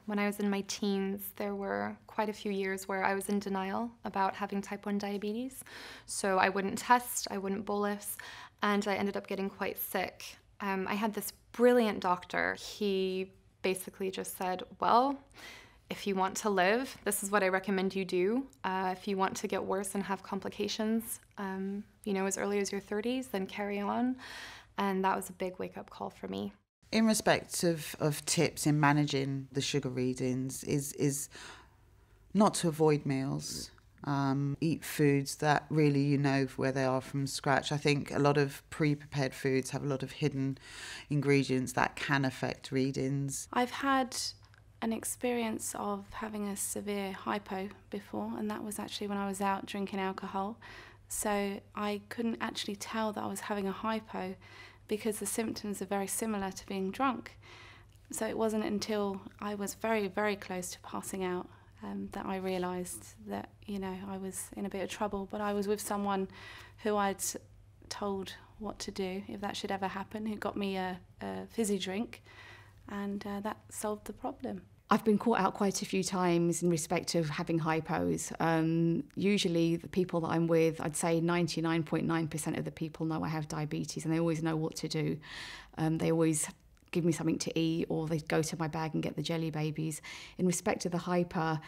When I was in my teens, there were quite a few years where I was in denial about having type 1 diabetes. So I wouldn't test, I wouldn't bolus, and I ended up getting quite sick. I had this brilliant doctor. He basically just said, well, if you want to live, this is what I recommend you do. If you want to get worse and have complications, as early as your 30s, then carry on. And that was a big wake-up call for me. In respect of tips in managing the sugar readings is not to avoid meals. Eat foods that really you know where they are from scratch. I think a lot of pre-prepared foods have a lot of hidden ingredients that can affect readings. I've had an experience of having a severe hypo before, and that was actually when I was out drinking alcohol. So I couldn't actually tell that I was having a hypo because the symptoms are very similar to being drunk. So it wasn't until I was very, very close to passing out that I realised that, I was in a bit of trouble. But I was with someone who I'd told what to do if that should ever happen, who got me a fizzy drink, and that solved the problem. I've been caught out quite a few times in respect of having hypos. Usually the people that I'm with, I'd say 99.9% of the people know I have diabetes, and they always know what to do. They always give me something to eat, or they go to my bag and get the jelly babies. In respect to the hyper,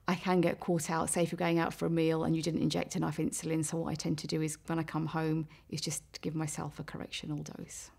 I can get caught out, say if you're going out for a meal and you didn't inject enough insulin. So what I tend to do is when I come home is just give myself a correctional dose.